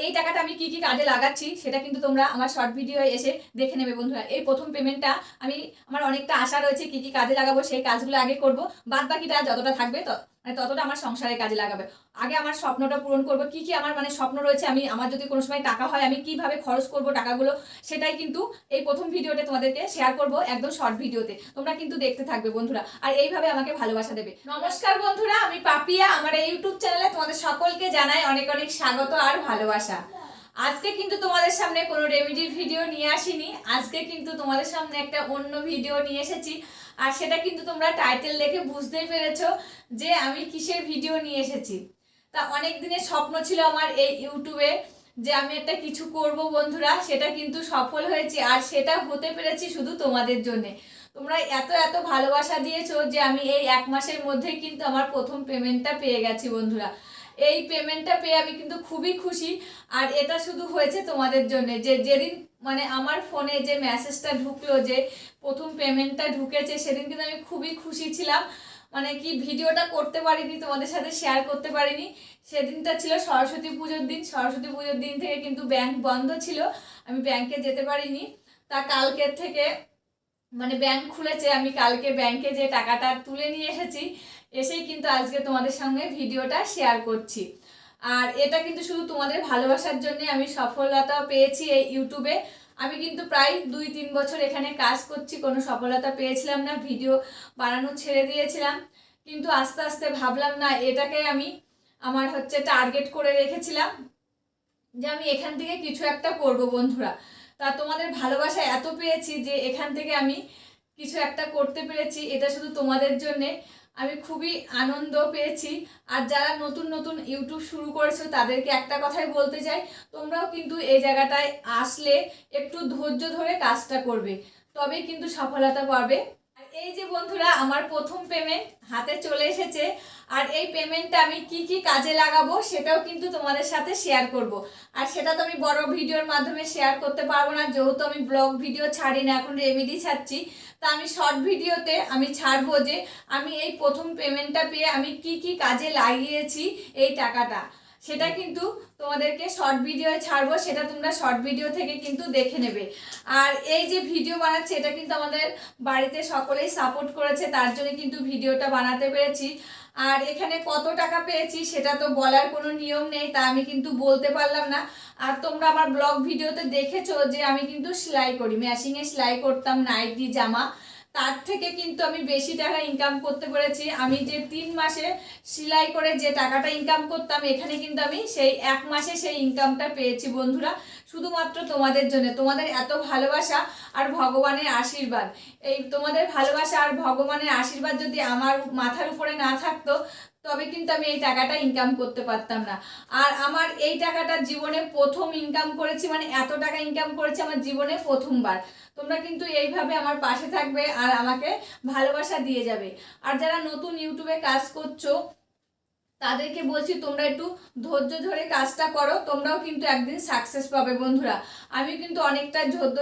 এই টাকাটা আমি কি কি কাজে লাগাচ্ছি সেটা কিন্তু তোমরা আমার শর্ট ভিডিও এসে দেখে নেবে বন্ধুরা। এই প্রথম পেমেন্টটা আমি আমার অনেকটা আশা রয়েছে কি কি কাজে লাগাবো, সেই কাজগুলো আগে করব, বাদ বাকিটা যতটা থাকবে ততটা আমার সংসারে কাজে লাগাবে। আগে আমার স্বপ্নটা পূরণ করব, কি কি আমার স্বপ্ন রয়েছে, আমি আমার যদি কোনো সময় টাকা হয় আমি কিভাবে খরচ করব টাকাগুলো, সেটাই কিন্তু এই প্রথম ভিডিওতে তোমাদেরকে শেয়ার করব, একদম শর্ট ভিডিওতে। তোমরা কিন্তু দেখতে থাকবে বন্ধুরা, আর এইভাবে আমাকে ভালোবাসা দেবে। নমস্কার বন্ধুরা, আমি পাপিয়া, আমার এই ইউটিউব চ্যানেলে তোমাদের সকলকে জানাই অনেক অনেক স্বাগত আর ভালোবাসা। আজকে কিন্তু তোমাদের সামনে কোনো রেমেডির ভিডিও নিয়ে আসিনি, আজকে কিন্তু তোমাদের সামনে একটা অন্য ভিডিও নিয়ে এসেছি। আর সেটা কিন্তু তোমরা টাইটেল দেখে বুঝতেই পেরেছো যে আমি কিসের ভিডিও নিয়ে এসেছি। তা অনেক দিনের স্বপ্ন ছিল আমার এই ইউটিউবে যে আমি একটা কিছু করব বন্ধুরা, সেটা কিন্তু সফল হয়েছে, আর সেটা হতে পেরেছি শুধু তোমাদের জন্যে। তোমরা এত এত ভালোবাসা দিয়েছো যে আমি এই 1 মাসের মধ্যেই কিন্তু আমার প্রথম পেমেন্টটা পেয়ে গেছি বন্ধুরা। এই পেমেন্টটা পেয়ে আমি কিন্তু খুবই খুশি। আর এটা শুধু হয়েছে তোমাদের জন্য, যে যেদিন আমার ফোনে যে মেসেজটা ঢুকলো যে প্রথম পেমেন্টটা ঢুকেছে, সেদিন কিন্তু আমি খুবই খুশি ছিলাম। কি ভিডিওটা করতে পারিনি, তোমাদের সাথে শেয়ার করতে পারিনি। সেদিনটা ছিল সরস্বতী পুজোর দিন। সরস্বতী পুজোর দিন থেকে কিন্তু ব্যাংক বন্ধ ছিল, আমি ব্যাংকে যেতে পারিনি। তা কালকের থেকে ব্যাংক খুলেছে, আমি কালকে ব্যাংকে যে টাকাটা তুলে নিয়ে এসেছি, এসেই কিন্তু আজকে তোমাদের সঙ্গে ভিডিওটা শেয়ার করছি। আর এটা কিন্তু শুধু তোমাদের ভালোবাসার জন্য আমি সফলতা পেয়েছি এই ইউটিউবে। আমি কিন্তু প্রায় 2-3 বছর এখানে কাজ করছি, কোনো সফলতা পেয়েছিলাম না, ভিডিও বানানো ছেড়ে দিয়েছিলাম। কিন্তু আস্তে আস্তে ভাবলাম না, এটাকে আমি আমার টার্গেট করে রেখেছিলাম যে আমি এখান থেকে কিছু একটা করব বন্ধুরা। তা তোমাদের ভালোবাসা এত পেয়েছি যে এখান থেকে আমি কিছু একটা করতে পেরেছি, এটা শুধু তোমাদের জন্যে। আমি খুবই আনন্দ পেয়েছি। আর যারা নতুন নতুন ইউটিউব শুরু করেছো তাদেরকে একটা কথাই বলতে চাই, তোমরাও কিন্তু এই জায়গাটায় আসলে একটু ধৈর্য ধরে কাজটা করবে, তবেই কিন্তু সফলতা পাবে। আর এই যে বন্ধুরা, আমার প্রথম পেমেন্ট হাতে চলে এসেছে। আর এই পেমেন্টটা আমি কি কি কাজে লাগাবো সেটাও কিন্তু তোমাদের সাথে শেয়ার করব। আর সেটা তো আমি বড় ভিডিওর মাধ্যমে শেয়ার করতে পারবো না, যেহেতু আমি ব্লগ ভিডিও ছাড়ি না, এখন রেমেডি ছাড়ছি। তা আমি শর্ট ভিডিওতে আমি ছাড়বো যে আমি এই প্রথম পেমেন্টটা পেয়ে আমি কি কি কাজে লাগিয়েছি এই টাকাটা, সেটা কিন্তু তোমাদেরকে শর্ট ভিডিও ছাড়বো, সেটা তোমরা শর্ট ভিডিও থেকে কিন্তু দেখে নেবে। আর এই যে ভিডিও বানাচ্ছি, এটা কিন্তু আমাদের বাড়িতে সকলেই সাপোর্ট করেছে, তার জন্য কিন্তু ভিডিওটা বানাতে পেরেছি। আর এখানে কত টাকা পেয়েছি সেটা তো বলার কোনো নিয়ম নেই, তা আমি কিন্তু বলতে পারলাম না। আর তোমরা আমার ব্লগ ভিডিওতে দেখেছো যে আমি কিন্তু সেলাই করি, মেশিনে সেলাই করতাম নাইটি জামা, তার থেকে কিন্তু আমি বেশি টাকা ইনকাম করতে পেরেছি। আমি যে 3 মাসে সেলাই করে যে টাকাটা ইনকাম করতাম, এখানে কিন্তু আমি সেই 1 মাসে সেই ইনকামটা পেয়েছি বন্ধুরা, শুধুমাত্র তোমাদের জন্য। তোমাদের এত ভালোবাসা আর ভগবানের আশীর্বাদ, এই তোমাদের ভালোবাসা আর ভগবানের আশীর্বাদ যদি আমার মাথার উপরে না থাকতো, তবে কিন্তু আমি এই টাকাটা ইনকাম করতে পারতাম না। আর আমার এই টাকাটা জীবনে প্রথম ইনকাম করেছি, এত টাকা ইনকাম করেছি আমার জীবনে প্রথমবার। তোমরা কিন্তু এইভাবে আমার পাশে থাকবে আর আমাকে ভালোবাসা দিয়ে যাবে। আর যারা নতুন ইউটিউবে কাজ করছো তাদেরকে বলছি, তোমরা একটু ধৈর্য ধরে কাজটা করো, তোমরাও কিন্তু একদিন সাকসেস পাবে বন্ধুরা। আমি কিন্তু অনেকটা ধৈর্য।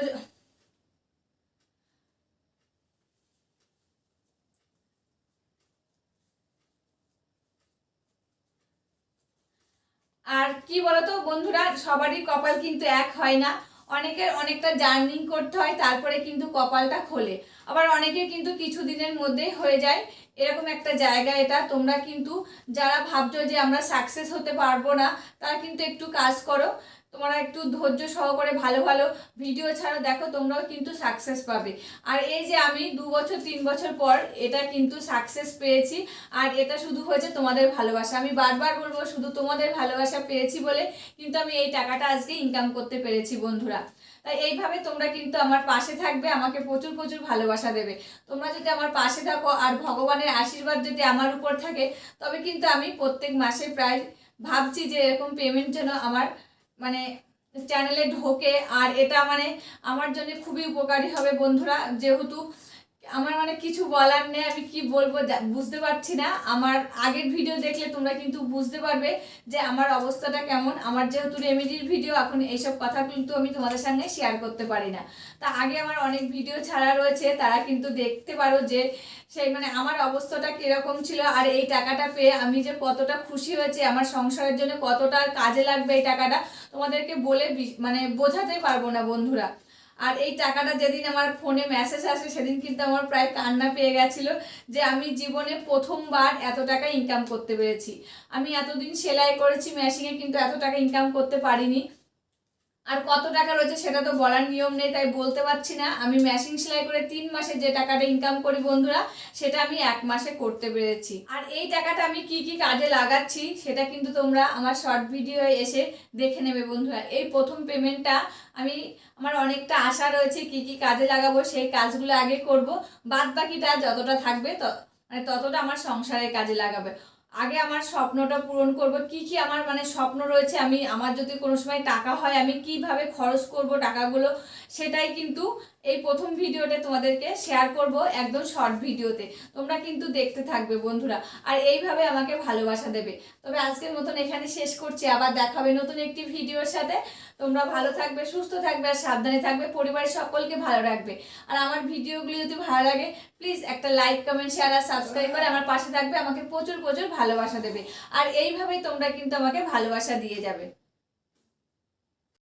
আর কি বলতো বন্ধুরা, সবারই কপাল কিন্তু এক হয় না, অনেকের অনেকটা জার্নিং করতে হয়, তারপরে কিন্তু কপালটা খোলে। আবার অনেকের কিন্তু কিছু দিনের মধ্যেই হয়ে যায়, এরকম একটা জায়গা এটা। তোমরা কিন্তু যারা ভাবছো যে আমরা সাকসেস হতে পারবো না, তারা কিন্তু একটু কাজ করো, তোমরা একটু ধৈর্য সহকারে ভালো ভালো ভিডিও ছাড়ো, দেখো তোমরাও কিন্তু সাকসেস পাবে। আর এই যে আমি 2-3 বছর পর এটা কিন্তু সাকসেস পেয়েছি, আর এটা শুধু হয়েছে তোমাদের ভালোবাসা। আমি বারবার বলবো, শুধু তোমাদের ভালোবাসা পেয়েছি বলে কিন্তু আমি এই টাকাটা আজকে ইনকাম করতে পেরেছি বন্ধুরা। তাই এইভাবে তোমরা কিন্তু আমার পাশে থাকবে, আমাকে প্রচুর প্রচুর ভালোবাসা দেবে। তোমরা যদি আমার পাশে থাকো আর ভগবানের আশীর্বাদ যদি আমার উপর থাকে, তবে কিন্তু আমি প্রত্যেক মাসে প্রায় ভাবছি যে এরকম পেমেন্ট যেন আমার চ্যানেলে ঢোকে। আর এটা আমার জন্য খুবই উপকারী হবে বন্ধুরা, যেহেতু আমার মানে কিছু বলার নেই, আমি কি বলবো বুঝতে পারছি না। আমার আগের ভিডিও দেখলে তোমরা কিন্তু বুঝতে পারবে যে আমার অবস্থাটা কেমন। আমার যেহেতু রেমেডির ভিডিও, এখন এইসব কথা কিন্তু আমি তোমাদের সঙ্গে শেয়ার করতে পারি না। তা আগে আমার অনেক ভিডিও ছাড়া রয়েছে, তারা কিন্তু দেখতে পারো যে সেই মানে আমার অবস্থাটা কিরকম ছিল। আর এই টাকাটা পেয়ে আমি যে কতটা খুশি হয়েছি, আমার সংসারের জন্য কতটা কাজে লাগবে এই টাকাটা তোমাদেরকে বলে মানে বোঝাতে পারবো না বন্ধুরা। আর এই টাকাটা যেদিন আমার ফোনে মেসেজ আসে সেদিন কিন্তু আমার প্রায় কান্না পেয়ে গেছিলো যে আমি জীবনে প্রথমবার এত টাকা ইনকাম করতে পেরেছি। আমি এতদিন সেলাই করেছি মেশিনে, কিন্তু এত টাকা ইনকাম করতে পারিনি। আর কত টাকা রয়েছে সেটা তো বলার নিয়ম নেই, তাই বলতে পারছি না। আমি মেশিন সেলাই করে 3 মাসে যে টাকাটা ইনকাম করি বন্ধুরা, সেটা আমি 1 মাসে করতে পেরেছি। আর এই টাকাটা আমি কি কি কাজে লাগাচ্ছি সেটা কিন্তু তোমরা আমার শর্ট ভিডিও এসে দেখে নেবে বন্ধুরা। এই প্রথম পেমেন্টটা আমার অনেকটা আশা রয়েছে কি কি কাজে লাগাবো, সেই কাজগুলো আগে করব। বাদ বাকিটা যতটা থাকবে ততটা আমার সংসারের কাজে লাগাবে। আগে আমার স্বপ্নটা পূরণ করব। কি কি আমার মানে স্বপ্ন রয়েছে, আমার যদি কোনো সময় টাকা হয় আমি কিভাবে খরচ করব টাকাগুলো, সেটাই কিন্তু এই প্রথম ভিডিওতে তোমাদেরকে শেয়ার করব, একদম শর্ট ভিডিওতে। তোমরা কিন্তু দেখতে থাকবে বন্ধুরা, আর এইভাবে আমাকে ভালোবাসা দেবে। তবে আজকের মতন এখানে শেষ করছি, আবার দেখা হবে নতুন একটি ভিডিওর সাথে। তোমরা ভালো থাকবে, সুস্থ থাকবে, আর সাবধানে থাকবে, পরিবারের সকলকে ভালো রাখবে। আর আমার ভিডিওগুলি যদি ভালো লাগে প্লিজ একটা লাইক, কমেন্ট, শেয়ার আর সাবস্ক্রাইব করে আমার পাশে থাকবে, আমাকে প্রচুর প্রচুর ভালোবাসা দেবে। আর এইভাবেই তোমরা কিন্তু আমাকে ভালোবাসা দিয়ে যাবে।